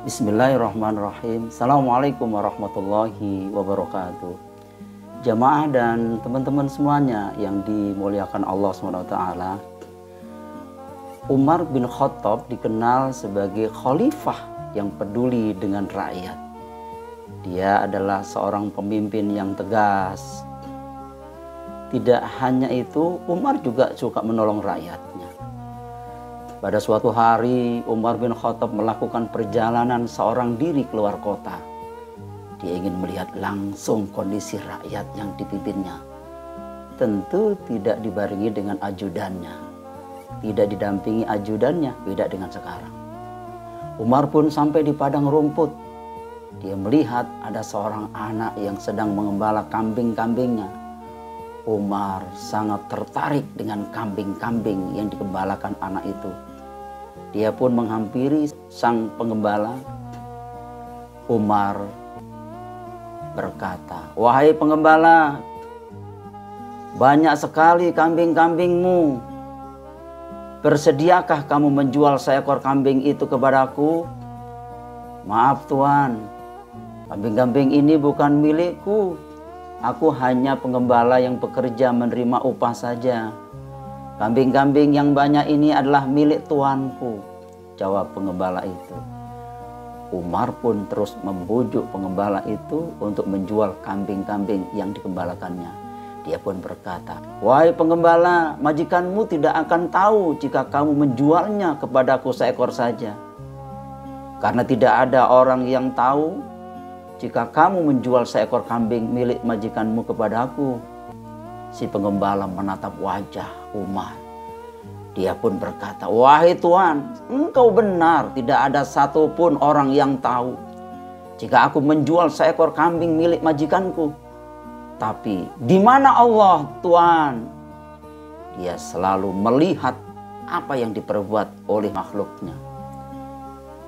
Bismillahirrahmanirrahim. Assalamualaikum warahmatullahi wabarakatuh. Jamaah dan teman-teman semuanya yang dimuliakan Allah SWT. Umar bin Khattab dikenal sebagai khalifah yang peduli dengan rakyat. Dia adalah seorang pemimpin yang tegas. Tidak hanya itu, Umar juga suka menolong rakyatnya. Pada suatu hari, Umar bin Khattab melakukan perjalanan seorang diri keluar kota. Dia ingin melihat langsung kondisi rakyat yang dipimpinnya. Tentu tidak dibarengi dengan ajudannya. Tidak didampingi ajudannya, beda dengan sekarang. Umar pun sampai di padang rumput. Dia melihat ada seorang anak yang sedang mengembala kambing-kambingnya. Umar sangat tertarik dengan kambing-kambing yang digembalakan anak itu. Dia pun menghampiri sang penggembala. Umar berkata, "Wahai penggembala, banyak sekali kambing-kambingmu. Bersediakah kamu menjual seekor kambing itu kepadaku?" "Maaf Tuan, kambing-kambing ini bukan milikku. Aku hanya penggembala yang bekerja menerima upah saja. Kambing-kambing yang banyak ini adalah milik tuanku," jawab penggembala itu. Umar pun terus membujuk penggembala itu untuk menjual kambing-kambing yang digembalakannya. Dia pun berkata, "Wahai penggembala, majikanmu tidak akan tahu jika kamu menjualnya kepadaku seekor saja. Karena tidak ada orang yang tahu jika kamu menjual seekor kambing milik majikanmu kepadaku." Si penggembala menatap wajah Umar. Dia pun berkata, "Wahai Tuan, engkau benar, tidak ada satupun orang yang tahu jika aku menjual seekor kambing milik majikanku. Tapi di mana Allah, Tuan? Dia selalu melihat apa yang diperbuat oleh makhluknya."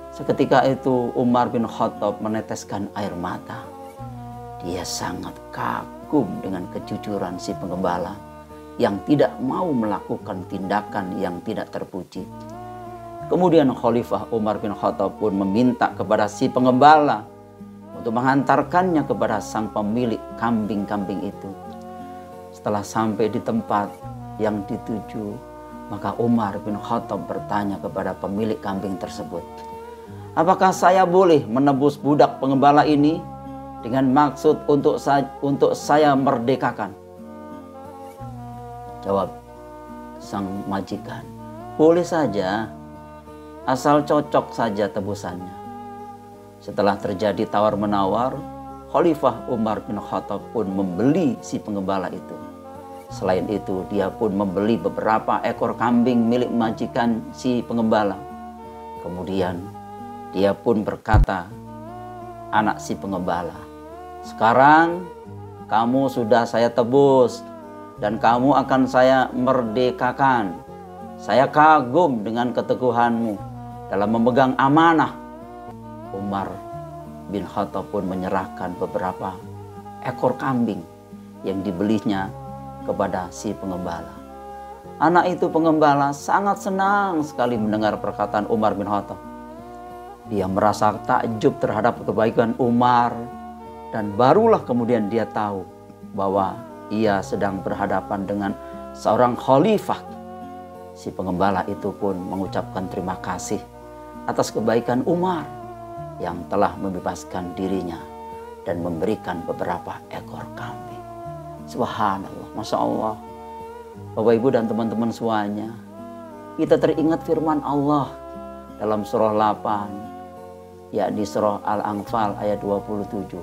Seketika itu Umar bin Khattab meneteskan air mata. Dia sangat kagum dengan kejujuran si penggembala yang tidak mau melakukan tindakan yang tidak terpuji. Kemudian Khalifah Umar bin Khattab pun meminta kepada si penggembala untuk mengantarkannya kepada sang pemilik kambing-kambing itu. Setelah sampai di tempat yang dituju, maka Umar bin Khattab bertanya kepada pemilik kambing tersebut, "Apakah saya boleh menebus budak penggembala ini dengan maksud untuk saya merdekakan?" Jawab sang majikan, "Boleh saja, asal cocok saja tebusannya." Setelah terjadi tawar-menawar, Khalifah Umar bin Khattab pun membeli si penggembala itu. Selain itu, dia pun membeli beberapa ekor kambing milik majikan si penggembala. Kemudian dia pun berkata, anak si penggembala, "Sekarang kamu sudah saya tebus dan kamu akan saya merdekakan. Saya kagum dengan keteguhanmu dalam memegang amanah." Umar bin Khattab pun menyerahkan beberapa ekor kambing yang dibelinya kepada si penggembala. Anak itu penggembala sangat senang sekali mendengar perkataan Umar bin Khattab. Dia merasa takjub terhadap kebaikan Umar, dan barulah kemudian dia tahu bahwa ia sedang berhadapan dengan seorang khalifah. Si penggembala itu pun mengucapkan terima kasih atas kebaikan Umar yang telah membebaskan dirinya dan memberikan beberapa ekor kambing. Subhanallah, Masya Allah. Bapak Ibu dan teman-teman semuanya, kita teringat firman Allah dalam surah 8, yakni surah Al-Anfal ayat 27.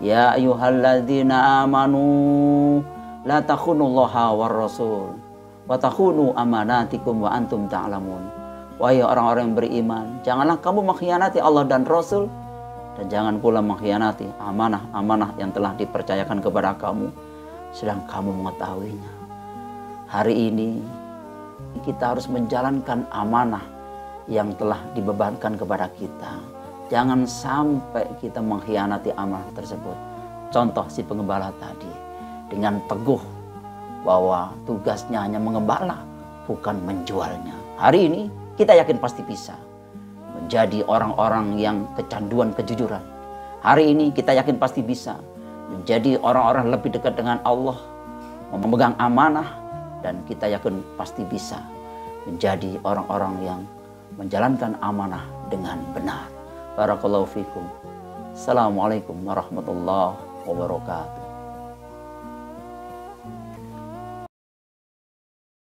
"Ya ayyuhalladzina amanu la takhunullaha war rasul wa takhunu amanatikum wa antum ta'lamun." Wahai orang-orang yang beriman, janganlah kamu mengkhianati Allah dan Rasul, dan jangan pula mengkhianati amanah-amanah yang telah dipercayakan kepada kamu, sedang kamu mengetahuinya. Hari ini kita harus menjalankan amanah yang telah dibebankan kepada kita. Jangan sampai kita mengkhianati amanah tersebut. Contoh si penggembala tadi, dengan teguh bahwa tugasnya hanya mengembala, bukan menjualnya. Hari ini kita yakin pasti bisa menjadi orang-orang yang kecanduan kejujuran. Hari ini kita yakin pasti bisa menjadi orang-orang lebih dekat dengan Allah, memegang amanah, dan kita yakin pasti bisa menjadi orang-orang yang menjalankan amanah dengan benar. Barakallahu fikum. Assalamualaikum warahmatullahi wabarakatuh.